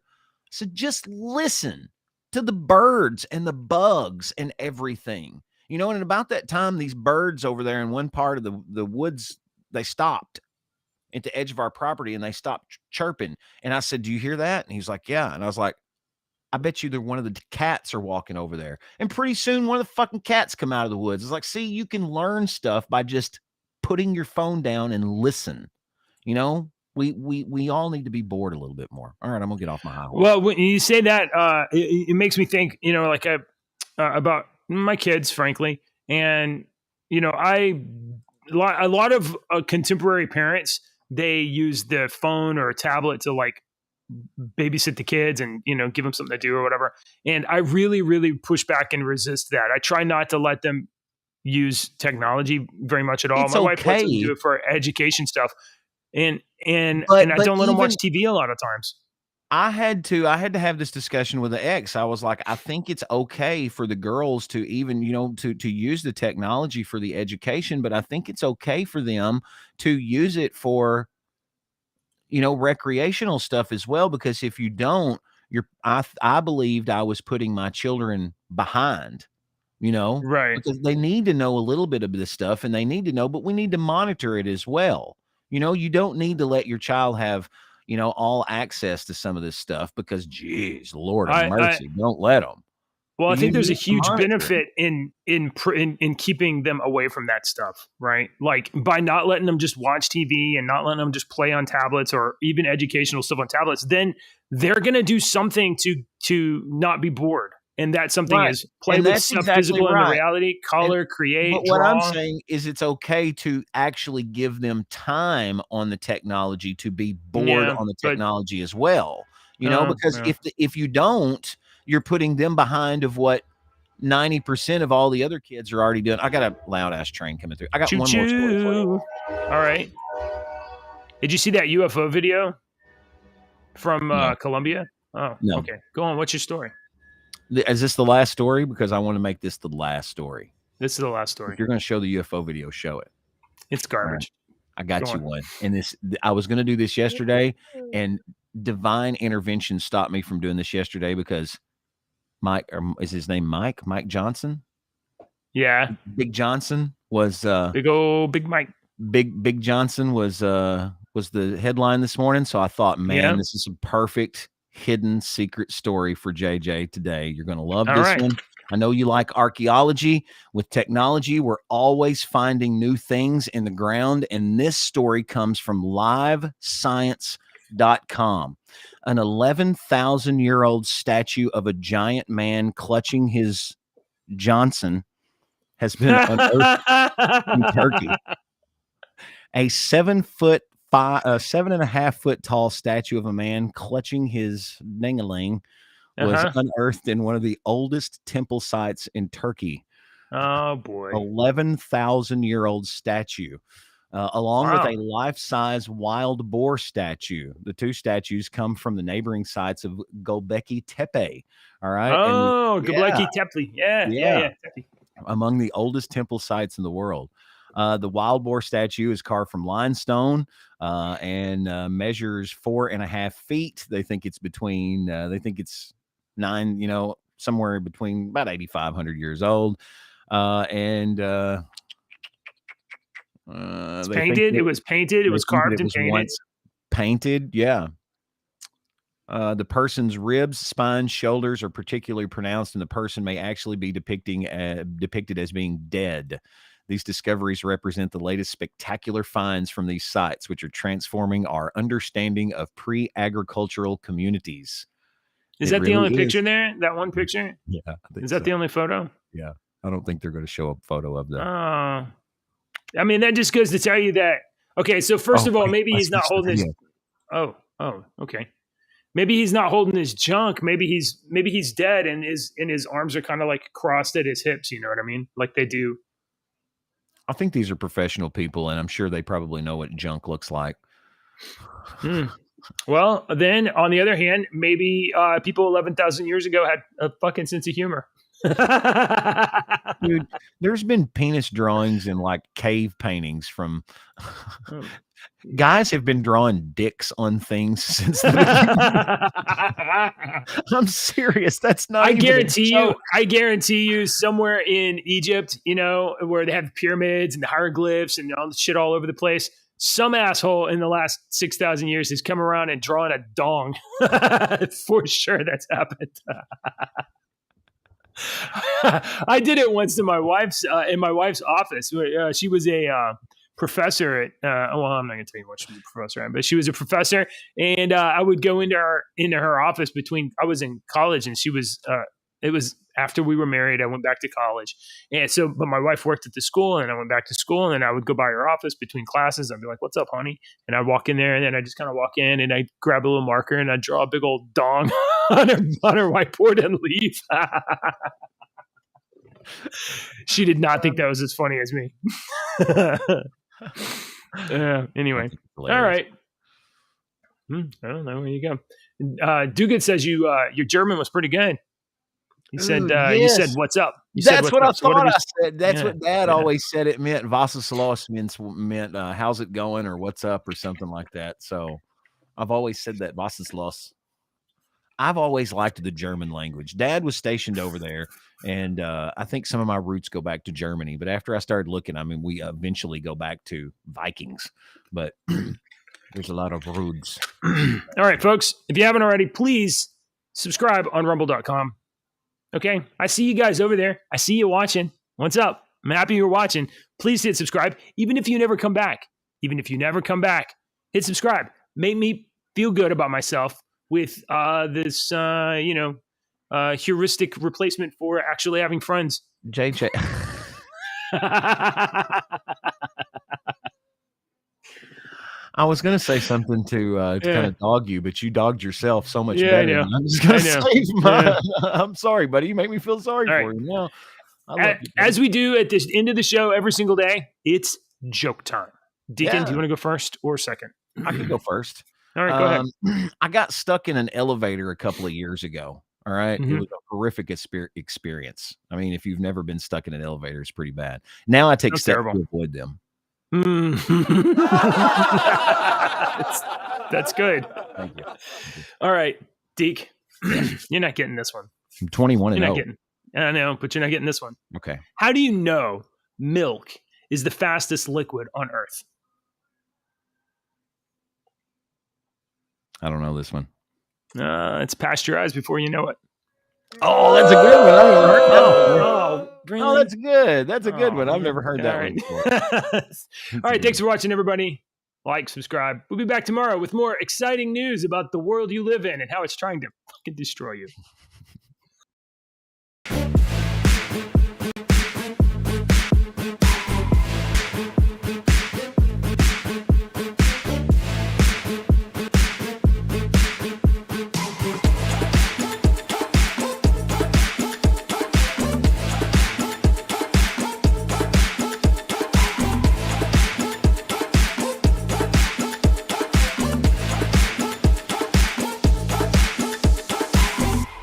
said, just listen to the birds and the bugs and everything. And about that time, these birds over there in one part of the woods, they stopped at the edge of our property and they stopped chirping. And I said, do you hear that? And he's like, yeah. And I was like, I bet you one of the cats are walking over there. And pretty soon one of the fucking cats come out of the woods. It's like, see, you can learn stuff by just putting your phone down and listen. We all need to be bored a little bit more. All right, I'm gonna get off my high horse. Well, when you say that, it makes me think, about my kids, frankly. And, a lot of contemporary parents, they use the phone or a tablet to like babysit the kids and, give them something to do or whatever. And I really, really push back and resist that. I try not to let them use technology very much at all. My wife lets them do it for education stuff. And I don't let them watch TV a lot of times. I had to have this discussion with the ex. I was like, I think it's okay for the girls to even, to use the technology for the education, but I think it's okay for them to use it for, recreational stuff as well. Because if you don't, I believed I was putting my children behind, right? Because they need to know a little bit of this stuff and they need to know, but we need to monitor it as well. You don't need to let your child have, all access to some of this stuff because, geez, Lord of mercy, don't let them. Well, I think there's a huge benefit in keeping them away from that stuff, right? Like by not letting them just watch TV and not letting them just play on tablets or even educational stuff on tablets, then they're going to do something to not be bored. And that something is play with stuff visible in the reality, color, create, but draw. What I'm saying is it's okay to actually give them time on the technology to be bored on the technology as well. Because if you don't, you're putting them behind of what 90% of all the other kids are already doing. I got a loud ass train coming through. I got one more story for you. All right. Did you see that UFO video from Colombia? Oh, no. Okay. Go on. What's your story? Is this the last story? Because I want to make this the last story. This is the last story. If you're going to show the UFO video, show it. It's garbage. Right. I got you one. And I was going to do this yesterday, and divine intervention stopped me from doing this yesterday because Mike, or is his name Mike? Mike Johnson? Yeah. Big Johnson was big old Big Mike. Big Johnson was the headline this morning. So I thought, man, this is a perfect hidden secret story for JJ today. You're going to love this one. I know you like archaeology. With technology, we're always finding new things in the ground. And this story comes from livescience.com. An 11,000-year-old statue of a giant man clutching his Johnson has been unearthed in Turkey. A 7.5 foot tall statue of a man clutching his ding-a-ling was unearthed in one of the oldest temple sites in Turkey. Oh boy. 11,000-year-old statue. Along with a life-size wild boar statue. The two statues come from the neighboring sites of Göbekli Tepe. All right. Oh, Göbekli Tepe. Yeah. Among the oldest temple sites in the world. The wild boar statue is carved from limestone and measures 4.5 feet. They think it's somewhere between about 8,500 years old. It's painted. It was painted. It was carved and painted. Once painted. Yeah. The person's ribs, spine, shoulders are particularly pronounced, and the person may actually be depicted as being dead. These discoveries represent the latest spectacular finds from these sites, which are transforming our understanding of pre-agricultural communities. Is that the only picture there? That one picture? Yeah. Is that the only photo? Yeah. I don't think they're going to show a photo of that. I mean, that just goes to tell you that. Okay, so first of all, maybe he's not holding his. Oh, okay. Maybe he's not holding his junk. Maybe he's dead, and his arms are kind of like crossed at his hips. You know what I mean? Like they do. I think these are professional people, and I'm sure they probably know what junk looks like. Well, then on the other hand, maybe people 11,000 years ago had a fucking sense of humor. Dude, there's been penis drawings in like cave paintings from guys have been drawing dicks on things since the I'm serious. That's not I guarantee you somewhere in Egypt, you know, where they have pyramids and the hieroglyphs and all the shit all over the place, some asshole in the last 6,000 years has come around and drawn a dong. For sure that's happened. I did it once in my wife's office. She was a professor at. Well, I'm not going to tell you what she was a professor at, but she was a professor, and I would go into her office between. I was in college, and she was. It was after we were married. I went back to college, and so, but my wife worked at the school, and I went back to school, and then I would go by her office between classes. I'd be like, "What's up, honey?" And I'd walk in there, and then I just kind of walk in, and I grab a little marker, and I draw a big old dong on her whiteboard and leave. She did not think that was as funny as me. Anyway, all right. I don't know. There you go. Dugan says your German was pretty good. He said, yes. You said, what's up? That's what I thought I said. That's what Dad always said. It meant was ist los meant how's it going or what's up or something like that. So I've always said that was ist los. I've always liked the German language. Dad was stationed over there, and I think some of my roots go back to Germany. But after I started looking, I mean, we eventually go back to Vikings. But there's a lot of roots. All right, folks. If you haven't already, please subscribe on rumble.com. Okay, I see you guys over there. I see you watching. What's up? I'm happy you're watching. Please hit subscribe, even if you never come back. Even if you never come back, hit subscribe. Make me feel good about myself with this, heuristic replacement for actually having friends. JJ. I was going to say something to kind of dog you, but you dogged yourself so much better. I know. I'm just going to save my. I'm sorry, buddy. You make me feel sorry for you. No, as we do at the end of the show every single day, it's joke time. Deacon, do you want to go first or second? I can go first. All right, go ahead. I got stuck in an elevator a couple of years ago. All right. Mm-hmm. It was a horrific experience. I mean, if you've never been stuck in an elevator, it's pretty bad. Now I take steps to avoid them. That's good. Thank you. All right, Deke, you're not getting this one. I'm 21 and 0. I know, but you're not getting this one. Okay. How do you know milk is the fastest liquid on Earth? I don't know this one. It's pasteurized before you know it. Oh, that's a good one. I've never heard that one. Really? Oh, that's good. That's a good one. I've never heard that one before. All right, thanks for watching, everybody. Like, subscribe. We'll be back tomorrow with more exciting news about the world you live in and how it's trying to fucking destroy you.